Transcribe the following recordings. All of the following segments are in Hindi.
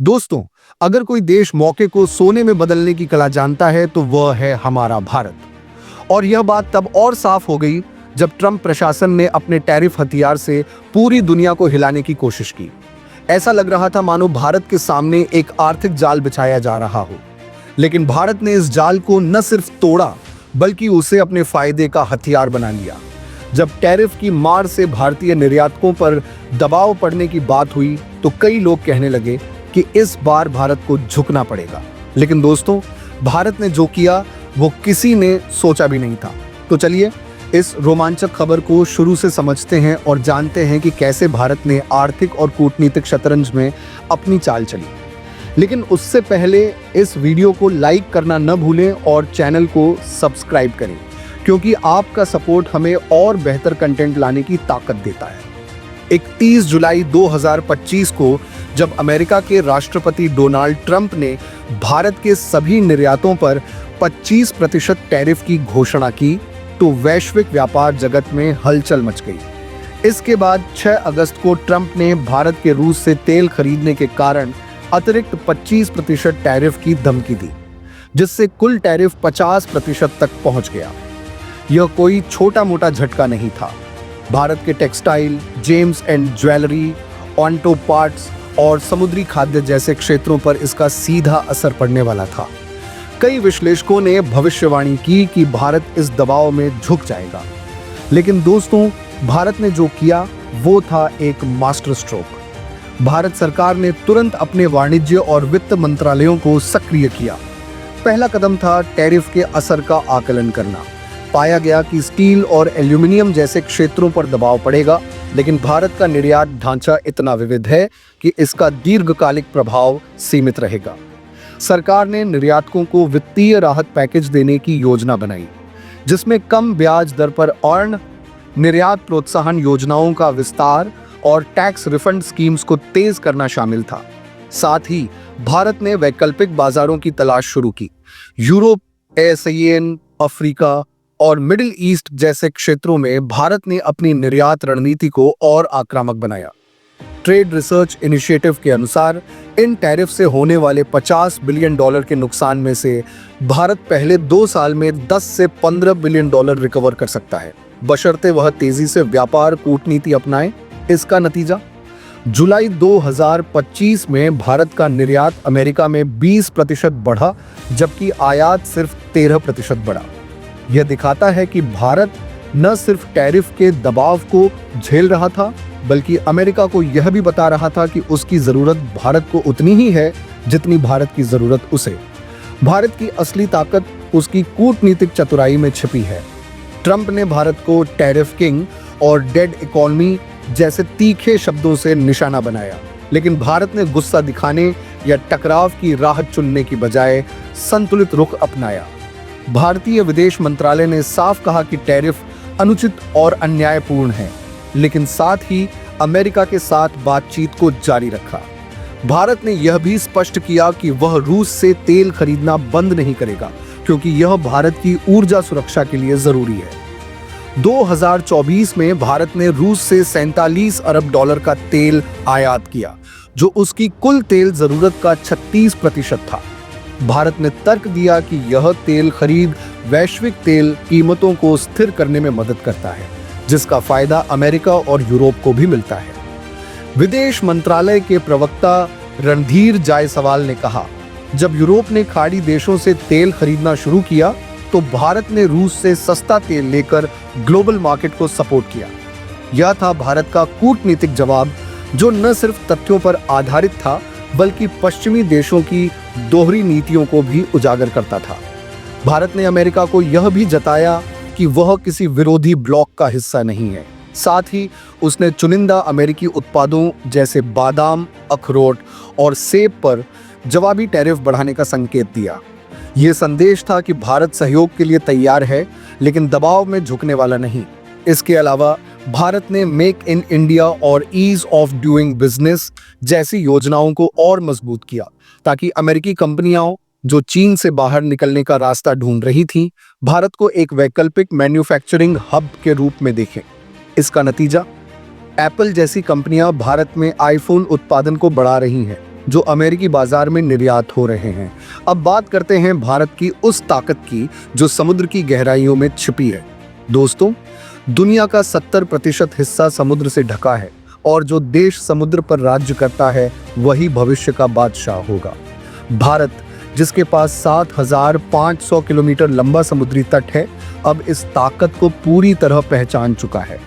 दोस्तों, अगर कोई देश मौके को सोने में बदलने की कला जानता है तो वह है हमारा भारत। और यह बात तब और साफ हो गई जब ट्रंप प्रशासन ने अपने टैरिफ हथियार से पूरी दुनिया को हिलाने की कोशिश की। ऐसा लग रहा था मानो भारत के सामने एक आर्थिक जाल बिछाया जा रहा हो। लेकिन भारत ने इस जाल को न सिर्फ तोड़ा बल्कि उसे अपने फायदे का हथियार बना लिया। जब टैरिफ की मार से भारतीय निर्यातकों पर दबाव पड़ने की बात हुई तो कई लोग कहने लगे कि इस बार भारत को झुकना पड़ेगा। लेकिन दोस्तों, भारत ने जो किया वो किसी ने सोचा भी नहीं था। तो चलिए इस रोमांचक खबर को शुरू से समझते हैं और जानते हैं कि कैसे भारत ने आर्थिक और कूटनीतिक शतरंज में अपनी चाल चली। लेकिन उससे पहले इस वीडियो को लाइक करना न भूलें और चैनल को सब्सक्राइब करें, क्योंकि आपका सपोर्ट हमें और बेहतर कंटेंट लाने की ताकत देता है। 31 जुलाई 2025 को जब अमेरिका के राष्ट्रपति डोनाल्ड ट्रंप ने भारत के सभी निर्यातों पर 25% टैरिफ की घोषणा की तो वैश्विक व्यापार जगत में हलचल मच गई। इसके बाद 6 अगस्त को ट्रंप ने भारत के रूस से तेल खरीदने के कारण अतिरिक्त 25% टैरिफ की धमकी दी, जिससे कुल टैरिफ 50% तक पहुंच गया। यह कोई छोटा मोटा झटका नहीं था। भारत के textile, James and jewellery, auto parts और समुद्री खाद्य जैसे क्षेत्रों पर इसका सीधा असर पड़ने वाला था। कई विश्लेषकों ने भविष्यवाणी की कि भारत इस दबाव में झुक जाएगा। लेकिन दोस्तों, भारत ने जो किया वो था एक मास्टर स्ट्रोक। भारत सरकार ने तुरंत अपने वाणिज्य और वित्त मंत्रालयों को सक्रिय किया। पहला कदम था टैरिफ के असर का आकलन करना। पाया गया कि स्टील और एल्यूमिनियम जैसे क्षेत्रों पर दबाव पड़ेगा, लेकिन भारत का निर्यात ढांचा इतना विविध है कि इसका दीर्घकालिक प्रभाव सीमित रहेगा। सरकार ने निर्यातकों को वित्तीय राहत पैकेज देने की योजना बनाई, जिसमें कम ब्याज दर पर अर्न, निर्यात प्रोत्साहन योजनाओं का विस्तार और टैक्स रिफंड स्कीम्स को तेज करना शामिल था। साथ ही भारत ने वैकल्पिक बाजारों की तलाश शुरू की। यूरोप, एशियन, अफ्रीका और मिडिल ईस्ट जैसे क्षेत्रों में भारत ने अपनी निर्यात रणनीति को और आक्रामक बनाया। ट्रेड रिसर्च इनिशिएटिव के अनुसार इन टैरिफ से होने वाले $50 बिलियन के नुकसान में से भारत पहले 2 साल में $10 से $15 बिलियन रिकवर कर सकता है, बशर्ते वह तेजी से व्यापार कूटनीति अपनाए। इसका नतीजा जुलाई 2025 में भारत का निर्यात अमेरिका में 20% बढ़ा, जबकि आयात सिर्फ 13% बढ़ा। यह दिखाता है कि भारत न सिर्फ टैरिफ के दबाव को झेल रहा था, बल्कि अमेरिका को यह भी बता रहा था कि उसकी जरूरत भारत को उतनी ही है जितनी भारत की जरूरत उसे। भारत की असली ताकत उसकी कूटनीतिक चतुराई में छिपी है। ट्रंप ने भारत को टैरिफ किंग और डेड इकोनॉमी जैसे तीखे शब्दों से निशाना बनाया, लेकिन भारत ने गुस्सा दिखाने या टकराव की राह चुनने की बजाय संतुलित रुख अपनाया। भारतीय विदेश मंत्रालय ने साफ कहा कि टैरिफ अनुचित और अन्यायपूर्ण है, लेकिन साथ ही अमेरिका के साथ बातचीत को जारी रखा। भारत ने यह भी स्पष्ट किया कि वह रूस से तेल खरीदना बंद नहीं करेगा, क्योंकि यह भारत की ऊर्जा सुरक्षा के लिए जरूरी है। 2024 में भारत ने रूस से $47 अरब का तेल आयात किया, जो उसकी कुल तेल जरूरत का 36% था। भारत ने तर्क दिया कि यह तेल खरीद वैश्विक तेल कीमतों को स्थिर करने में मदद करता है, जिसका फायदा अमेरिका और यूरोप को भी मिलता है। विदेश मंत्रालय के प्रवक्ता रणधीर जायसवाल ने कहा, जब यूरोप ने खाड़ी देशों से तेल खरीदना शुरू किया तो भारत ने रूस से सस्ता तेल लेकर ग्लोबल मार्केट को सपोर्ट किया। यह था भारत का कूटनीतिक जवाब, जो न सिर्फ तथ्यों पर आधारित था बल्कि पश्चिमी देशों की दोहरी नीतियों को भी उजागर करता था। भारत ने अमेरिका को यह भी जताया कि वह किसी विरोधी ब्लॉक का हिस्सा नहीं है। साथ ही उसने चुनिंदा अमेरिकी उत्पादों जैसे बादाम, अखरोट और सेब पर जवाबी टैरिफ बढ़ाने का संकेत दिया। यह संदेश था कि भारत सहयोग के लिए तैयार है, लेकिन दबाव में झुकने वाला नहीं। इसके अलावा भारत ने मेक इन इंडिया और ईज ऑफ डूइंग बिजनेस जैसी योजनाओं को और मजबूत किया, ताकि अमेरिकी कंपनियां जो चीन से बाहर निकलने का रास्ता ढूंढ रही थीं, भारत को एक वैकल्पिक मैन्युफैक्चरिंग हब के रूप में देखें। इसका नतीजा, एप्पल जैसी कंपनियां भारत में आईफोन उत्पादन को बढ़ा रही हैं, जो अमेरिकी बाजार में निर्यात हो रहे हैं। अब बात करते हैं भारत की उस ताकत की जो समुद्र की गहराइयों में छिपी है। दोस्तों, दुनिया का 70% हिस्सा समुद्र से ढका है और जो देश समुद्र पर राज्य करता है वही भविष्य का बादशाह होगा। भारत, जिसके पास 7,500 किलोमीटर लंबा समुद्री तट है, अब इस ताकत को पूरी तरह पहचान चुका है।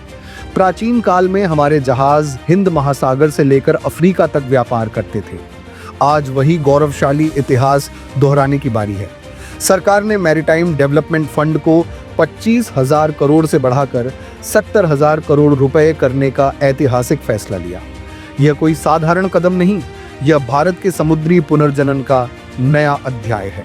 प्राचीन काल में हमारे जहाज हिंद महासागर से लेकर अफ्रीका तक व्यापार करते थे। आज वही गौरवशाली इतिहास दोहराने की बारी है। सरकार ने मैरीटाइम डेवलपमेंट फंड को 25,000 करोड़ से बढ़ाकर 70,000 करोड़ रुपए करने का ऐतिहासिक फैसला लिया। यह कोई साधारण कदम नहीं, यह भारत के समुद्री पुनर्जनन का नया अध्याय है।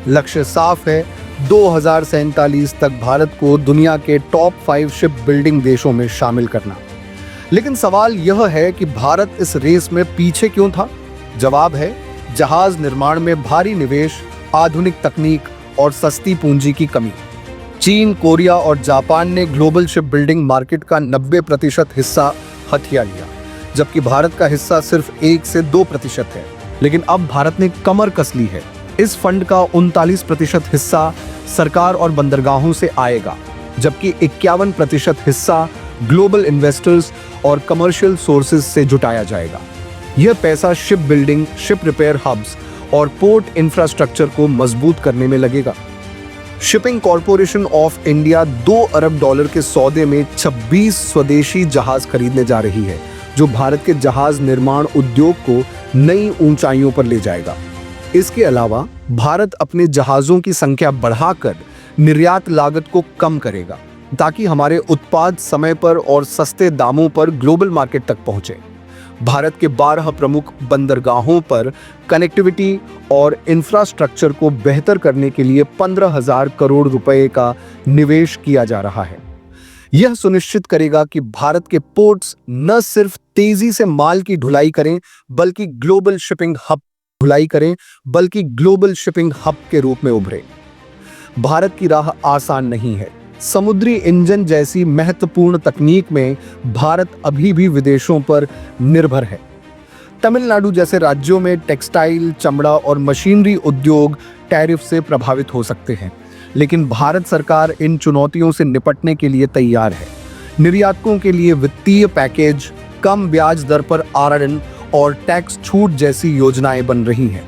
लक्ष्य साफ है, 2047 तक भारत को दुनिया के टॉप 5 शिप बिल्डिंग देशों में शामिल करना। लेकिन सवाल यह है कि भारत इस रेस में पीछे क्यों था? जवाब है, जहाज निर्माण में भारी निवेश, आधुनिक तकनीक और सस्ती पूंजी की कमी। चीन, कोरिया और जापान ने ग्लोबल शिप बिल्डिंग मार्केट का 90% हिस्सा हथिया लिया, जबकि भारत का हिस्सा सिर्फ 1 से 2% है। लेकिन अब भारत ने कमर कस ली है। इस फंड का 39% हिस्सा सरकार और बंदरगाहों से आएगा, जबकि 51% हिस्सा ग्लोबल इन्वेस्टर्स और कमर्शियल सोर्सेज से जुटाया जाएगा। यह पैसा ship building, ship repair hubs और पोर्ट इंफ्रास्ट्रक्चर को मजबूत करने में लगेगा। शिपिंग कॉरपोरेशन ऑफ इंडिया $2 अरब के सौदे में 26 स्वदेशी जहाज खरीदने जा रही है, जो भारत के जहाज निर्माण उद्योग को नई ऊंचाइयों पर ले जाएगा। इसके अलावा भारत अपने जहाजों की संख्या बढ़ाकर निर्यात लागत को कम करेगा, ताकि हमारे उत्पाद समय पर और सस्ते दामों पर ग्लोबल मार्केट तक पहुंचे। भारत के 12 प्रमुख बंदरगाहों पर कनेक्टिविटी और इंफ्रास्ट्रक्चर को बेहतर करने के लिए 15,000 करोड़ रुपए का निवेश किया जा रहा है। यह सुनिश्चित करेगा कि भारत के पोर्ट्स न सिर्फ तेजी से माल की ढुलाई करें, बल्कि ग्लोबल शिपिंग हब के रूप में उभरे। भारत की राह आसान नहीं है। समुद्री इंजन जैसी महत्वपूर्ण तकनीक में भारत अभी भी विदेशों पर निर्भर है। तमिलनाडु जैसे राज्यों में टेक्सटाइल, चमड़ा और मशीनरी उद्योग टैरिफ से प्रभावित हो सकते हैं, लेकिन भारत सरकार इन चुनौतियों से निपटने के लिए तैयार है। निर्यातकों के लिए वित्तीय पैकेज, कम ब्याज दर पर आरक्षण और टैक्स छूट जैसी योजनाएं बन रही हैं।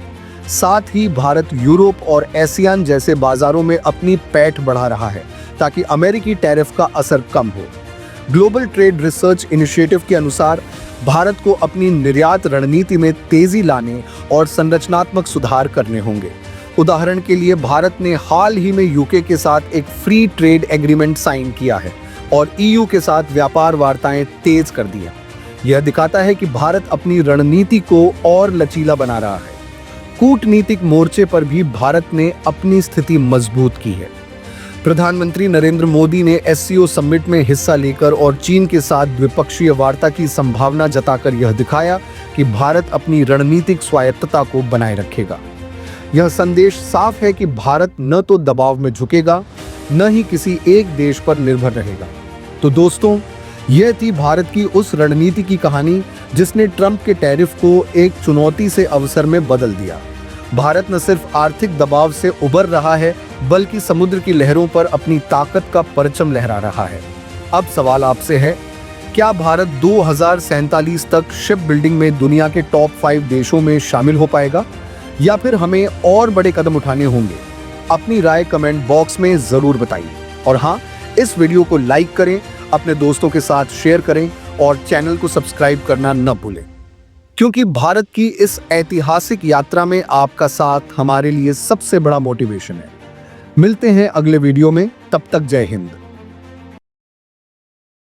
साथ ही भारत यूरोप और एशियान जैसे बाजारों में अपनी पैठ बढ़ा रहा है, ताकि अमेरिकी टैरिफ का असर कम हो। ग्लोबल ट्रेड रिसर्च इनिशिएटिव के अनुसार भारत को अपनी निर्यात रणनीति में तेजी लाने और संरचनात्मक सुधार करने होंगे। उदाहरण के लिए भारत ने हाल ही में यूके के साथ एक फ्री ट्रेड एग्रीमेंट साइन किया है और ईयू के साथ व्यापार वार्ताएं तेज कर दी हैं। यह दिखाता है कि भारत अपनी रणनीति को और लचीला बना रहा है। कूटनीतिक मोर्चे पर भी भारत ने अपनी स्थिति मजबूत की है। प्रधानमंत्री नरेंद्र मोदी ने एससीओ समिट में हिस्सा लेकर और चीन के साथ द्विपक्षीय वार्ता की संभावना जताकर यह दिखाया कि भारत अपनी रणनीतिक स्वायत्तता को बनाए रखेगा। यह संदेश साफ है कि भारत न तो दबाव में झुकेगा, न ही किसी एक देश पर निर्भर रहेगा। तो दोस्तों, यह थी भारत की उस रणनीति की कहानी जिसने ट्रंप के टैरिफ को एक चुनौती से अवसर में बदल दिया। भारत न सिर्फ आर्थिक दबाव से उबर रहा है, बल्कि समुद्र की लहरों पर अपनी ताकत का परचम लहरा रहा है। अब सवाल आपसे है, क्या भारत 2047 तक शिप बिल्डिंग में दुनिया के टॉप 5 देशों में शामिल हो पाएगा, या फिर हमें और बड़े कदम उठाने होंगे? अपनी राय कमेंट बॉक्स में जरूर बताइए। और हाँ, इस वीडियो को लाइक करें, अपने दोस्तों के साथ शेयर करें और चैनल को सब्सक्राइब करना न भूलें, क्योंकि भारत की इस ऐतिहासिक यात्रा में आपका साथ हमारे लिए सबसे बड़ा मोटिवेशन है। मिलते हैं अगले वीडियो में, तब तक जय हिंद।